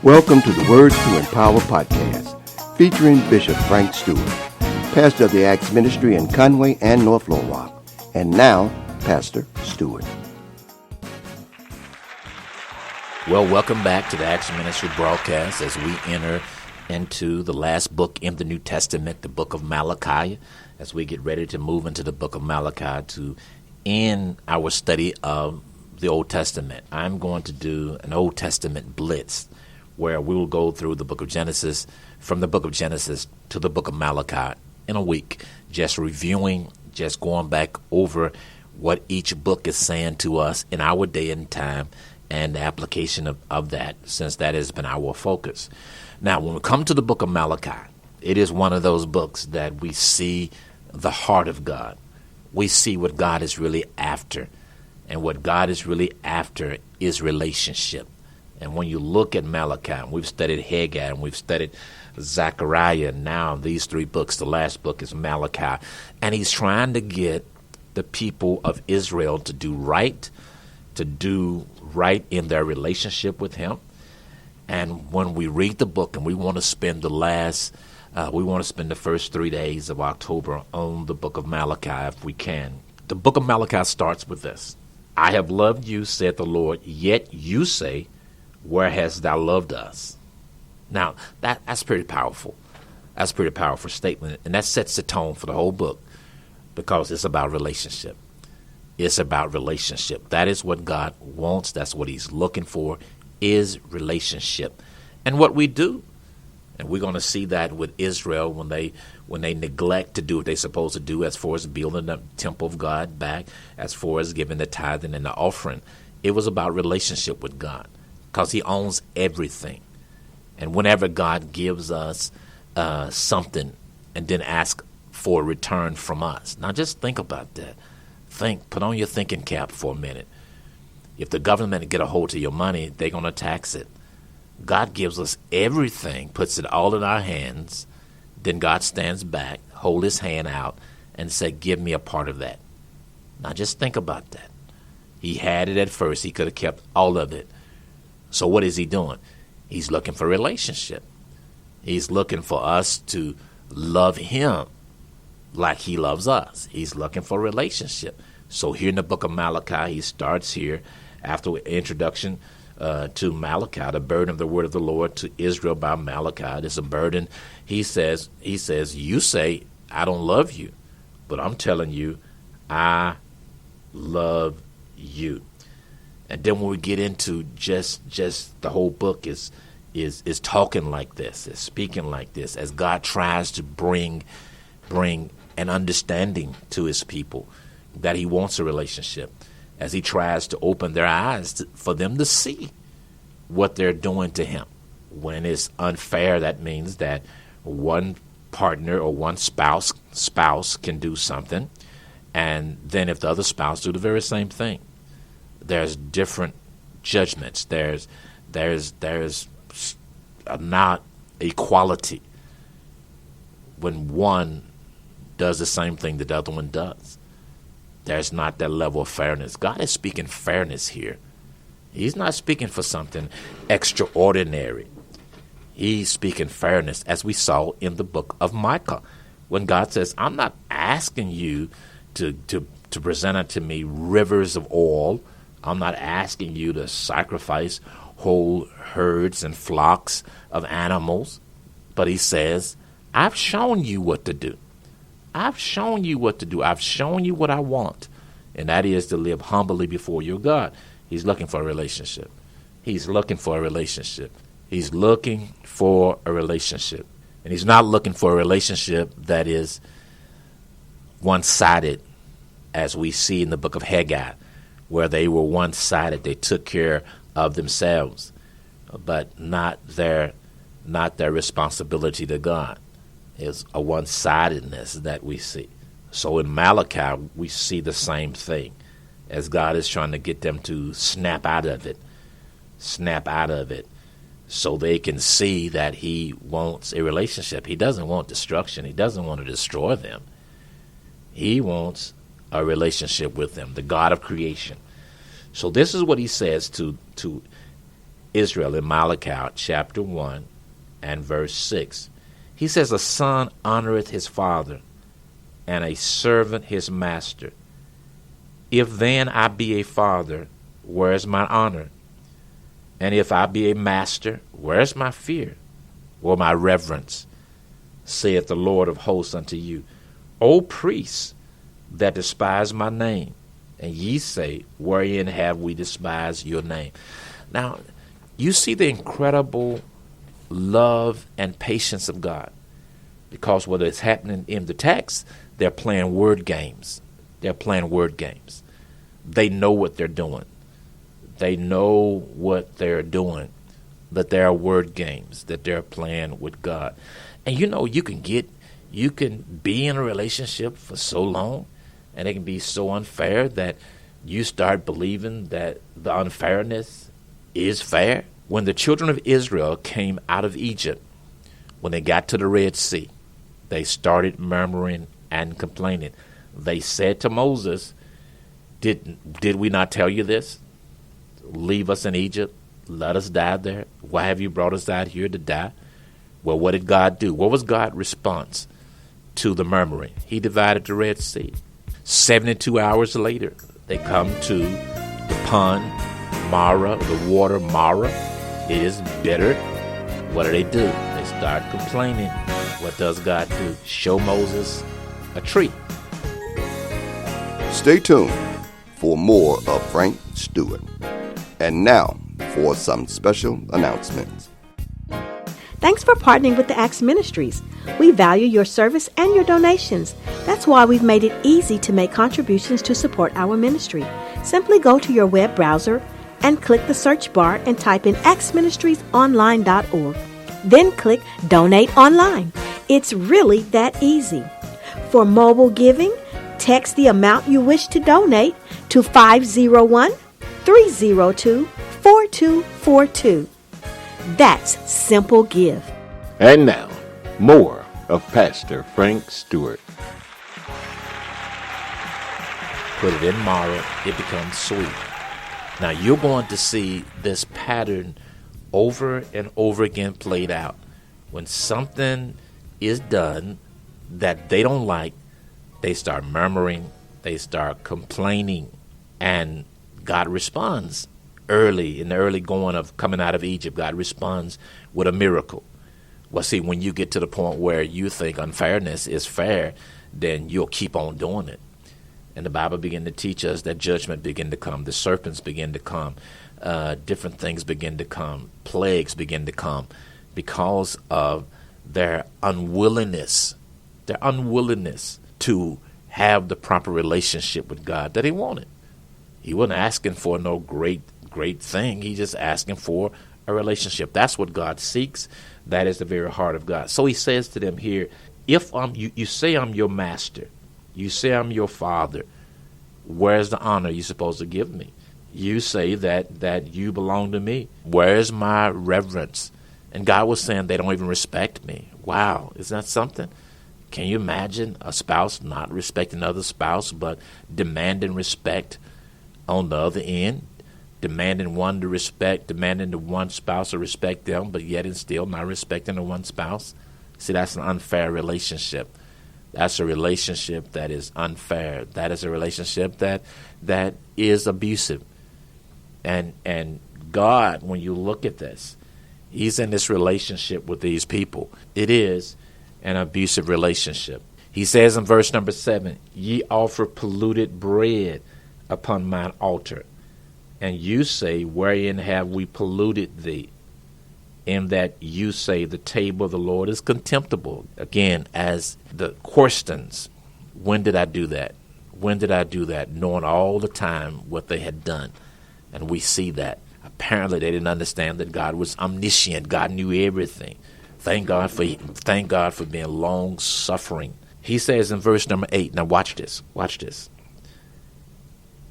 Welcome to the Words to Empower podcast, featuring Bishop Frank Stewart, pastor of the Acts Ministry in Conway and North Little Rock. And now, Pastor Stewart. Well, welcome back to the Acts Ministry broadcast as we enter into the last book in the New Testament, the book of Malachi, as we get ready to move into the book of Malachi to end our study of the Old Testament. I'm going to do an Old Testament blitz where we will go through the book of Genesis, from the book of Genesis to the book of Malachi in a week, just reviewing, just going back over what each book is saying to us in our day and time and the application of that, since that has been our focus. Now, when we come to the book of Malachi, it is one of those books that we see the heart of God. We see what God is really after. And what God is really after is relationship. And when you look at Malachi, and we've studied Haggai, and we've studied Zechariah, and now these three books, the last book is Malachi. And he's trying to get the people of Israel to do right in their relationship with him. And when we read the book, and we want to spend the first 3 days of October on the book of Malachi if we can. The book of Malachi starts with this. I have loved you, saith the Lord, yet you say, where hast thou loved us? Now, that's pretty powerful. That's a pretty powerful statement, and that sets the tone for the whole book because it's about relationship. It's about relationship. That is what God wants. That's what he's looking for, is relationship. And what we do, and we're going to see that with Israel when they neglect to do what they're supposed to do as far as building the temple of God back, as far as giving the tithing and the offering. It was about relationship with God because he owns everything. And whenever God gives us something and then asks for a return from us. Now just think about that. Put on your thinking cap for a minute. If the government get a hold of your money, they're going to tax it. God gives us everything, puts it all in our hands. Then God stands back, hold his hand out, and say, give me a part of that. Now just think about that. He had it at first. He could have kept all of it. So what is he doing? He's looking for relationship. He's looking for us to love him like he loves us. He's looking for relationship. So here in the book of Malachi, he starts here after introduction to Malachi, the burden of the word of the Lord to Israel by Malachi. It's a burden. He says, you say, I don't love you, but I'm telling you, I love you. And then when we get into just the whole book is talking like this, is speaking like this, as God tries to bring an understanding to his people that he wants a relationship, as he tries to open their eyes for them to see what they're doing to him. When it's unfair, that means that one partner or one spouse can do something, and then if the other spouse do the very same thing, there's different judgments. There's not equality when one does the same thing that the other one does. There's not that level of fairness. God is speaking fairness here. He's not speaking for something extraordinary. He's speaking fairness, as we saw in the book of Micah, when God says, I'm not asking you to present unto me rivers of oil. I'm not asking you to sacrifice whole herds and flocks of animals. But he says, I've shown you what to do. I've shown you what to do. I've shown you what I want. And that is to live humbly before your God. He's looking for a relationship. He's looking for a relationship. He's looking for a relationship. And he's not looking for a relationship that is one-sided, as we see in the book of Haggai, where they were one-sided. They took care of themselves, but not their responsibility to God. It's a one-sidedness that we see. So in Malachi, we see the same thing, as God is trying to get them to snap out of it, so they can see that he wants a relationship. He doesn't want destruction. He doesn't want to destroy them. He wants a relationship with them, the God of creation. So this is what he says to Israel in Malachi chapter 1 and verse 6. He says, a son honoreth his father, and a servant his master. If then I be a father, where is my honor? And if I be a master, where is my fear, or my reverence? Saith the Lord of hosts unto you, O priests that despise my name, and ye say, wherein have we despised your name? Now, you see the incredible love and patience of God, because what is happening in the text, they're playing word games. They're playing word games. They know what they're doing. They know what they're doing, that there are word games that they're playing with God. And you know, you can be in a relationship for so long, and it can be so unfair that you start believing that the unfairness is fair. When the children of Israel came out of Egypt, when they got to the Red Sea, they started murmuring and complaining. They said to Moses, did we not tell you this? Leave us in Egypt. Let us die there. Why have you brought us out here to die? Well, what did God do? What was God's response to the murmuring? He divided the Red Sea. 72 hours later, they come to the pond, Mara, the water Mara. It is bitter. What do? They start complaining. What does God do? Show Moses a tree. Stay tuned for more of Frank Stewart. And now for some special announcements. Thanks for partnering with the Acts Ministries. We value your service and your donations. That's why we've made it easy to make contributions to support our ministry. Simply go to your web browser and click the search bar and type in actsministriesonline.org. Then click Donate Online. It's really that easy. For mobile giving, text the amount you wish to donate to 501-302-4242. That's Simple Give. And now, more of Pastor Frank Stewart. Put it in Mara, it becomes sweet. Now you're going to see this pattern over and over again played out. When something is done that they don't like, they start murmuring, they start complaining, and God responds early, in the early going of coming out of Egypt. God responds with a miracle. Well, see, when you get to the point where you think unfairness is fair, then you'll keep on doing it. And the Bible begin to teach us that judgment begin to come. The serpents begin to come. Different things begin to come. Plagues begin to come because of their unwillingness. Their unwillingness to have the proper relationship with God that he wanted. He wasn't asking for no great thing. He's just asking for a relationship. That's what God seeks. That is the very heart of God. So he says to them here, if you say I'm your master, you say I'm your father, where's the honor you're supposed to give me? You say that you belong to me. Where's my reverence? And God was saying they don't even respect me. Wow, isn't that something? Can you imagine a spouse not respecting another spouse, but demanding respect on the other end? Demanding the one spouse to respect them, but yet and still not respecting the one spouse? See, that's an unfair relationship. That's a relationship that is unfair. That is a relationship that is abusive. And God, when you look at this, he's in this relationship with these people. It is an abusive relationship. He says in verse number 7, ye offer polluted bread upon mine altar, and you say, wherein have we polluted thee? In that you say the table of the Lord is contemptible. Again, as the questions, when did I do that? When did I do that? Knowing all the time what they had done. And we see that. Apparently they didn't understand that God was omniscient. God knew everything. Thank God for being long-suffering. He says in verse number 8, now watch this.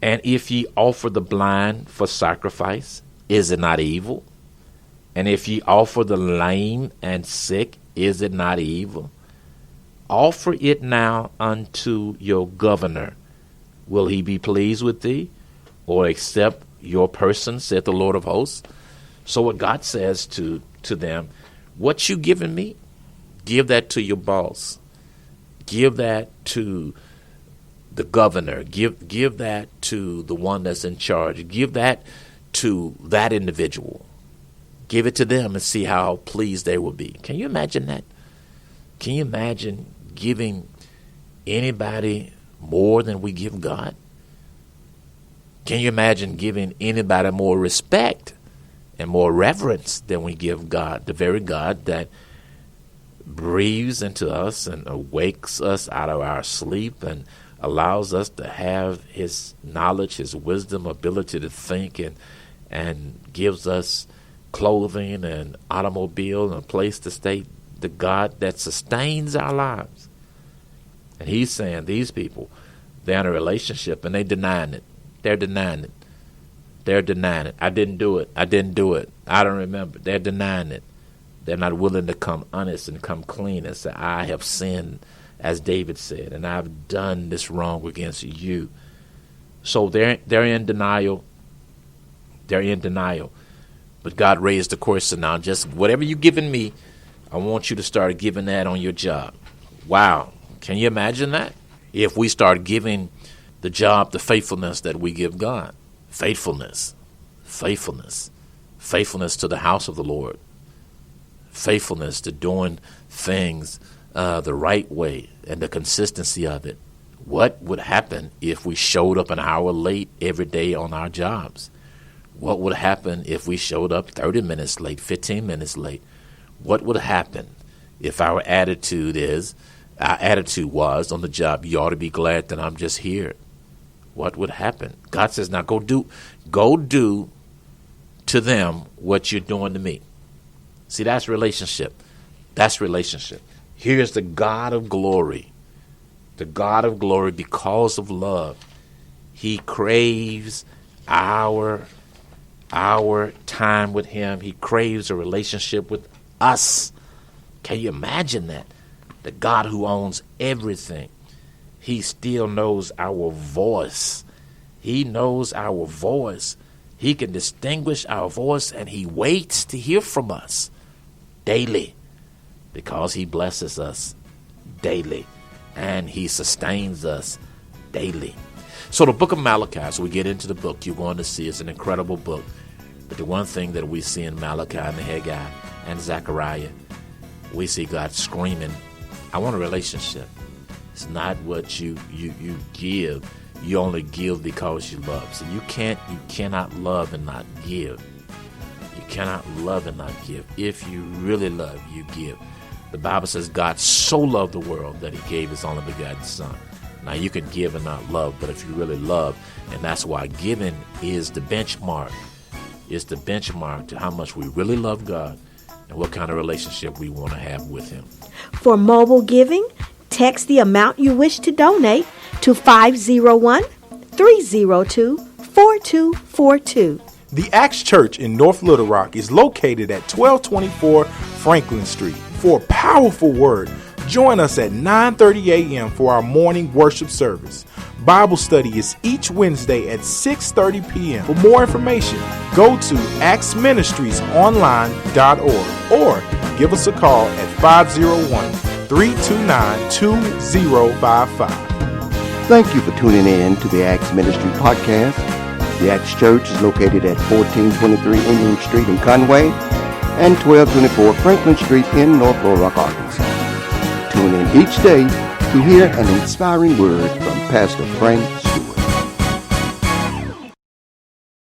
And if ye offer the blind for sacrifice, is it not evil? And if ye offer the lame and sick, is it not evil? Offer it now unto your governor. Will he be pleased with thee, or accept your person, saith the Lord of hosts? So what God says to them, what you giving me, give that to your boss. Give that to the governor. Give that to the one that's in charge. Give that to that individual. Give it to them and see how pleased they will be. Can you imagine that? Can you imagine giving anybody more than we give God? Can you imagine giving anybody more respect and more reverence than we give God, the very God that breathes into us and awakes us out of our sleep and allows us to have his knowledge, his wisdom, ability to think, and gives us clothing and automobile and a place to stay, the God that sustains our lives. And he's saying these people, they're in a relationship and they're denying it. They're denying it. They're denying it. I didn't do it. I didn't do it. I don't remember. They're denying it. They're not willing to come honest and come clean and say, I have sinned, as David said, and I've done this wrong against you. So they're in denial. They're in denial. But God raised the question now, just whatever you've given me, I want you to start giving that on your job. Wow. Can you imagine that? If we start giving the job the faithfulness that we give God. Faithfulness to the house of the Lord. Faithfulness to doing things the right way and the consistency of it. What would happen if we showed up an hour late every day on our jobs? What would happen if we showed up 30 minutes late, 15 minutes late? What would happen if our attitude was on the job, you ought to be glad that I'm just here? What would happen? God says, now go do to them what you're doing to me. See, that's relationship. That's relationship. Here's the God of glory. The God of glory, because of love, he craves our time with him. He craves a relationship with us. Can you imagine that? The God who owns everything. He still knows our voice. He knows our voice. He can distinguish our voice, and he waits to hear from us daily because he blesses us daily and he sustains us daily. So the book of Malachi, as we get into the book, you're going to see it's an incredible book. But the one thing that we see in Malachi and Haggai and Zechariah, we see God screaming, I want a relationship. It's not what you give. You only give because you love. So you cannot love and not give. You cannot love and not give. If you really love, you give. The Bible says God so loved the world that he gave his only begotten son. Now you can give and not love, but if you really love, and that's why giving is the benchmark. It's the benchmark to how much we really love God and what kind of relationship we want to have with him. For mobile giving, text the amount you wish to donate to 501-302-4242. The Acts Church in North Little Rock is located at 1224 Franklin Street. For a powerful word, join us at 9:30 a.m. for our morning worship service. Bible study is each Wednesday at 6:30 p.m. For more information, go to actsministriesonline.org or give us a call at 501-329-2055. Thank you for tuning in to the Acts Ministry Podcast. The Acts Church is located at 1423 Indian Street in Conway and 1224 Franklin Street in North Little Rock, Arkansas. Tune in each day to hear an inspiring word from Pastor Frank